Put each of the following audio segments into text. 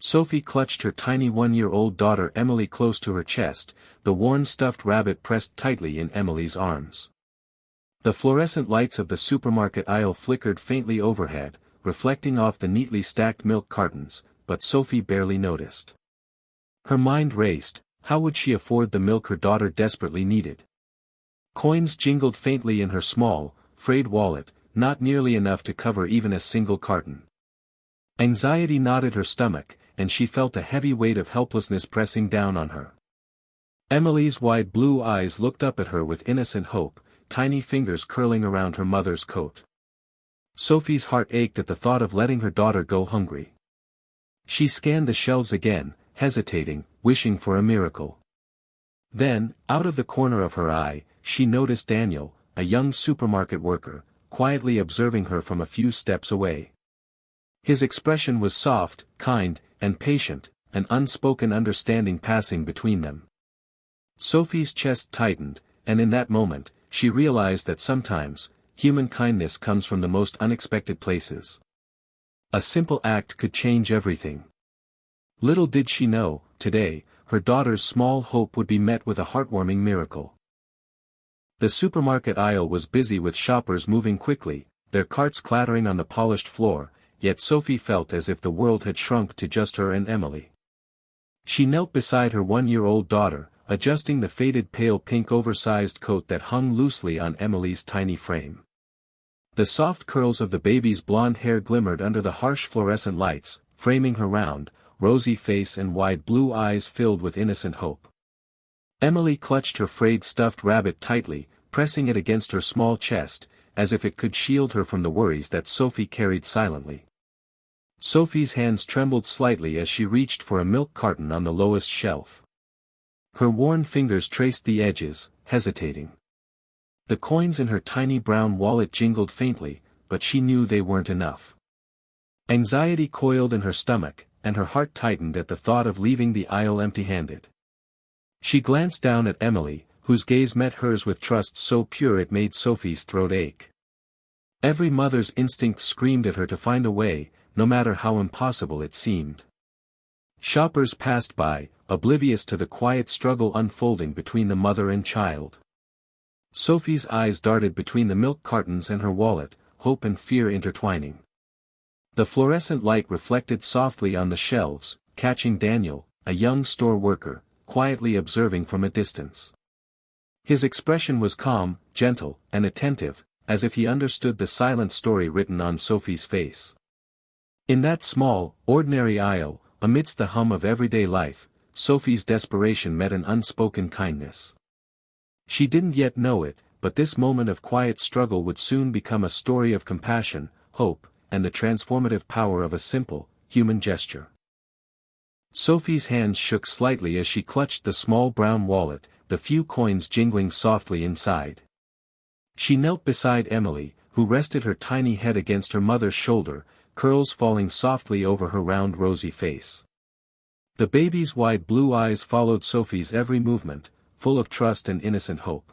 Sophie clutched her tiny one-year-old daughter Emily close to her chest, the worn stuffed rabbit pressed tightly in Emily's arms. The fluorescent lights of the supermarket aisle flickered faintly overhead, reflecting off the neatly stacked milk cartons, but Sophie barely noticed. Her mind raced. How would she afford the milk her daughter desperately needed? Coins jingled faintly in her small, frayed wallet, not nearly enough to cover even a single carton. Anxiety knotted her stomach, and she felt a heavy weight of helplessness pressing down on her. Emily's wide blue eyes looked up at her with innocent hope, tiny fingers curling around her mother's coat. Sophie's heart ached at the thought of letting her daughter go hungry. She scanned the shelves again, hesitating, wishing for a miracle. Then, out of the corner of her eye, she noticed Daniel, a young supermarket worker, quietly observing her from a few steps away. His expression was soft, kind, and patient, an unspoken understanding passing between them. Sophie's chest tightened, and in that moment, she realized that sometimes, human kindness comes from the most unexpected places. A simple act could change everything. Little did she know, today, her daughter's small hope would be met with a heartwarming miracle. The supermarket aisle was busy with shoppers moving quickly, their carts clattering on the polished floor, yet Sophie felt as if the world had shrunk to just her and Emily. She knelt beside her one-year-old daughter, adjusting the faded pale pink oversized coat that hung loosely on Emily's tiny frame. The soft curls of the baby's blonde hair glimmered under the harsh fluorescent lights, framing her round, rosy face and wide blue eyes filled with innocent hope. Emily clutched her frayed stuffed rabbit tightly, pressing it against her small chest, as if it could shield her from the worries that Sophie carried silently. Sophie's hands trembled slightly as she reached for a milk carton on the lowest shelf. Her worn fingers traced the edges, hesitating. The coins in her tiny brown wallet jingled faintly, but she knew they weren't enough. Anxiety coiled in her stomach, and her heart tightened at the thought of leaving the aisle empty-handed. She glanced down at Emily, whose gaze met hers with trust so pure it made Sophie's throat ache. Every mother's instinct screamed at her to find a way, no matter how impossible it seemed. Shoppers passed by, oblivious to the quiet struggle unfolding between the mother and child. Sophie's eyes darted between the milk cartons and her wallet, hope and fear intertwining. The fluorescent light reflected softly on the shelves, catching Daniel, a young store worker, quietly observing from a distance. His expression was calm, gentle, and attentive, as if he understood the silent story written on Sophie's face. In that small, ordinary aisle, amidst the hum of everyday life, Sophie's desperation met an unspoken kindness. She didn't yet know it, but this moment of quiet struggle would soon become a story of compassion, hope, and the transformative power of a simple, human gesture. Sophie's hands shook slightly as she clutched the small brown wallet, the few coins jingling softly inside. She knelt beside Emily, who rested her tiny head against her mother's shoulder, curls falling softly over her round rosy face. The baby's wide blue eyes followed Sophie's every movement, full of trust and innocent hope.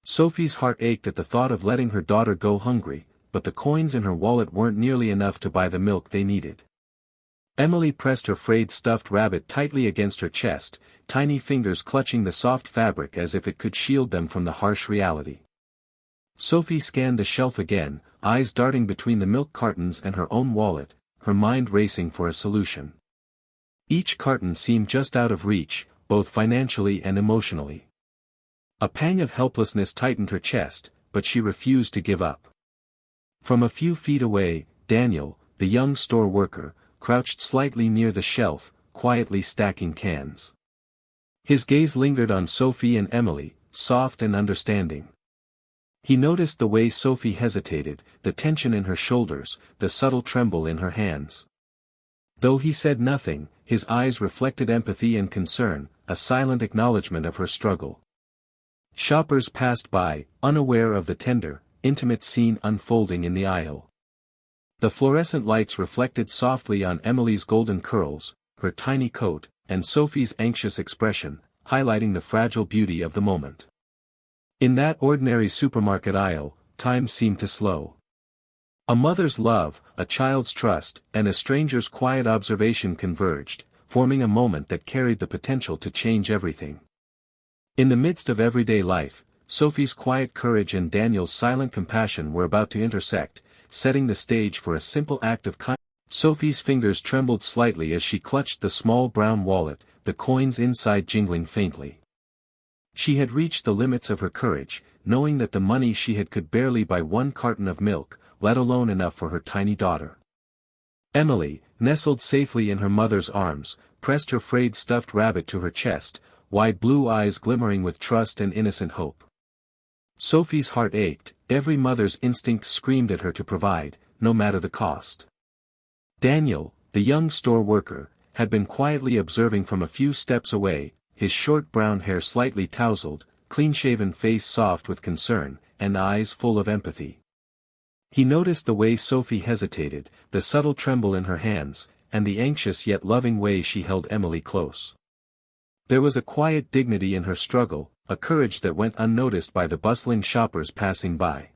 Sophie's heart ached at the thought of letting her daughter go hungry, but the coins in her wallet weren't nearly enough to buy the milk they needed. Emily pressed her frayed stuffed rabbit tightly against her chest, tiny fingers clutching the soft fabric as if it could shield them from the harsh reality. Sophie scanned the shelf again, eyes darting between the milk cartons and her own wallet, her mind racing for a solution. Each carton seemed just out of reach, both financially and emotionally. A pang of helplessness tightened her chest, but she refused to give up. From a few feet away, Daniel, the young store worker, crouched slightly near the shelf, quietly stacking cans. His gaze lingered on Sophie and Emily, soft and understanding. He noticed the way Sophie hesitated, the tension in her shoulders, the subtle tremble in her hands. Though he said nothing, his eyes reflected empathy and concern, a silent acknowledgement of her struggle. Shoppers passed by, unaware of the tender, intimate scene unfolding in the aisle. The fluorescent lights reflected softly on Emily's golden curls, her tiny coat, and Sophie's anxious expression, highlighting the fragile beauty of the moment. In that ordinary supermarket aisle, time seemed to slow. A mother's love, a child's trust, and a stranger's quiet observation converged, forming a moment that carried the potential to change everything. In the midst of everyday life, Sophie's quiet courage and Daniel's silent compassion were about to intersect, setting the stage for a simple act of kindness. Sophie's fingers trembled slightly as she clutched the small brown wallet, the coins inside jingling faintly. She had reached the limits of her courage, knowing that the money she had could barely buy one carton of milk, let alone enough for her tiny daughter. Emily, nestled safely in her mother's arms, pressed her frayed stuffed rabbit to her chest, wide blue eyes glimmering with trust and innocent hope. Sophie's heart ached, every mother's instinct screamed at her to provide, no matter the cost. Daniel, the young store worker, had been quietly observing from a few steps away, his short brown hair slightly tousled, clean-shaven face soft with concern, and eyes full of empathy. He noticed the way Sophie hesitated, the subtle tremble in her hands, and the anxious yet loving way she held Emily close. There was a quiet dignity in her struggle, a courage that went unnoticed by the bustling shoppers passing by.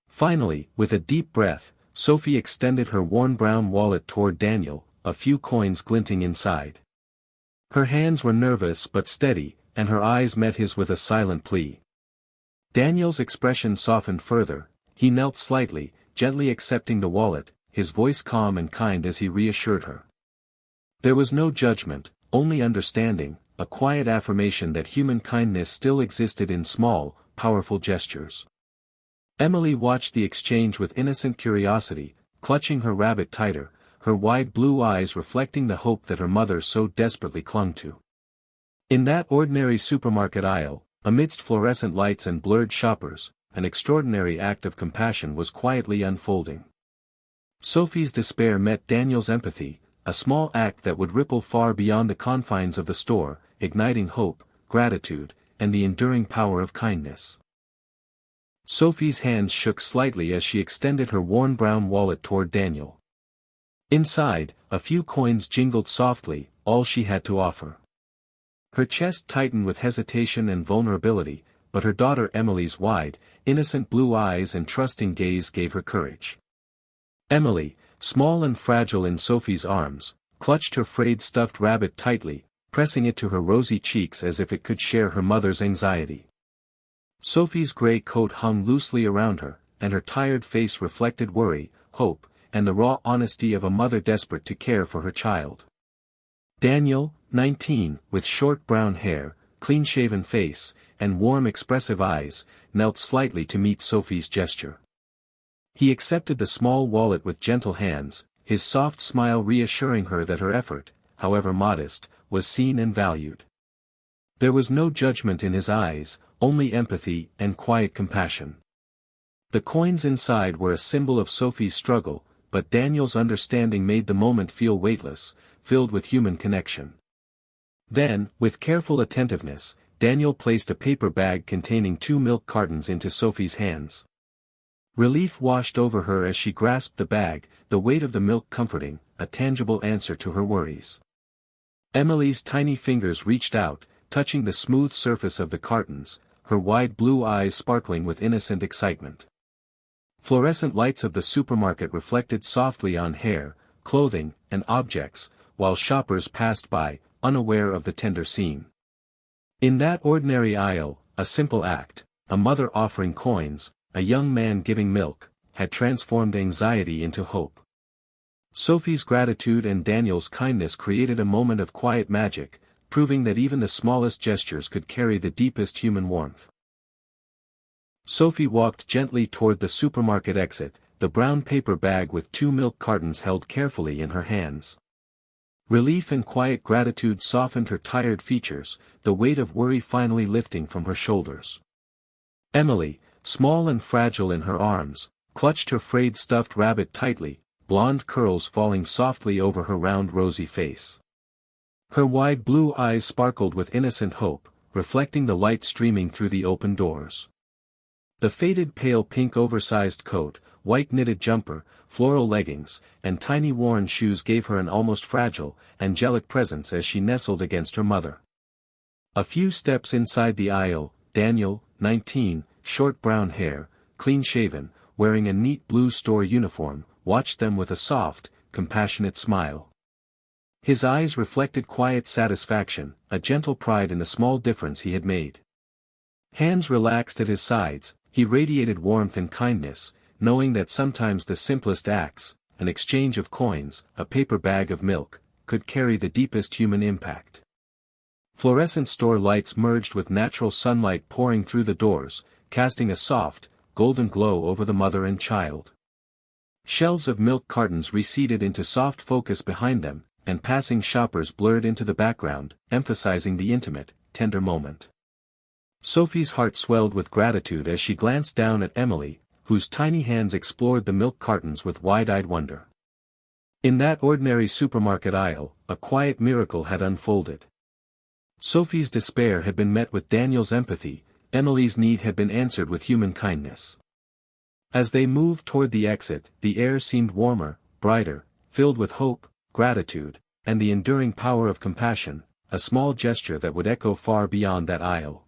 Finally, with a deep breath, Sophie extended her worn brown wallet toward Daniel, a few coins glinting inside. Her hands were nervous but steady, and her eyes met his with a silent plea. Daniel's expression softened further. He knelt slightly, gently accepting the wallet, his voice calm and kind as he reassured her. There was no judgment, only understanding, a quiet affirmation that human kindness still existed in small, powerful gestures. Emily watched the exchange with innocent curiosity, clutching her rabbit tighter, her wide blue eyes reflecting the hope that her mother so desperately clung to. In that ordinary supermarket aisle, amidst fluorescent lights and blurred shoppers, an extraordinary act of compassion was quietly unfolding. Sophie's despair met Daniel's empathy, a small act that would ripple far beyond the confines of the store, igniting hope, gratitude, and the enduring power of kindness. Sophie's hands shook slightly as she extended her worn brown wallet toward Daniel. Inside, a few coins jingled softly, all she had to offer. Her chest tightened with hesitation and vulnerability, but her daughter Emily's wide, innocent blue eyes and trusting gaze gave her courage. Emily, small and fragile in Sophie's arms, clutched her frayed stuffed rabbit tightly, pressing it to her rosy cheeks as if it could share her mother's anxiety. Sophie's gray coat hung loosely around her, and her tired face reflected worry, hope, and the raw honesty of a mother desperate to care for her child. Daniel, 19, with short brown hair, clean-shaven face, and warm expressive eyes, knelt slightly to meet Sophie's gesture. He accepted the small wallet with gentle hands, his soft smile reassuring her that her effort, however modest, was seen and valued. There was no judgment in his eyes, only empathy and quiet compassion. The coins inside were a symbol of Sophie's struggle, but Daniel's understanding made the moment feel weightless, filled with human connection. Then, with careful attentiveness, Daniel placed a paper bag containing 2 milk cartons into Sophie's hands. Relief washed over her as she grasped the bag, the weight of the milk comforting, a tangible answer to her worries. Emily's tiny fingers reached out, touching the smooth surface of the cartons, her wide blue eyes sparkling with innocent excitement. Fluorescent lights of the supermarket reflected softly on hair, clothing, and objects, while shoppers passed by, unaware of the tender scene. In that ordinary aisle, a simple act, a mother offering coins, a young man giving milk, had transformed anxiety into hope. Sophie's gratitude and Daniel's kindness created a moment of quiet magic, proving that even the smallest gestures could carry the deepest human warmth. Sophie walked gently toward the supermarket exit, the brown paper bag with 2 milk cartons held carefully in her hands. Relief and quiet gratitude softened her tired features, the weight of worry finally lifting from her shoulders. Emily, small and fragile in her arms, clutched her frayed stuffed rabbit tightly, blonde curls falling softly over her round rosy face. Her wide blue eyes sparkled with innocent hope, reflecting the light streaming through the open doors. The faded pale pink oversized coat, white knitted jumper, floral leggings, and tiny worn shoes gave her an almost fragile, angelic presence as she nestled against her mother. A few steps inside the aisle, Daniel, 19, short brown hair, clean-shaven, wearing a neat blue store uniform, watched them with a soft, compassionate smile. His eyes reflected quiet satisfaction, a gentle pride in the small difference he had made. Hands relaxed at his sides, he radiated warmth and kindness, knowing that sometimes the simplest acts, an exchange of coins, a paper bag of milk, could carry the deepest human impact. Fluorescent store lights merged with natural sunlight pouring through the doors, casting a soft, golden glow over the mother and child. Shelves of milk cartons receded into soft focus behind them, and passing shoppers blurred into the background, emphasizing the intimate, tender moment. Sophie's heart swelled with gratitude as she glanced down at Emily, whose tiny hands explored the milk cartons with wide-eyed wonder. In that ordinary supermarket aisle, a quiet miracle had unfolded. Sophie's despair had been met with Daniel's empathy, Emily's need had been answered with human kindness. As they moved toward the exit, the air seemed warmer, brighter, filled with hope, gratitude, and the enduring power of compassion, a small gesture that would echo far beyond that aisle.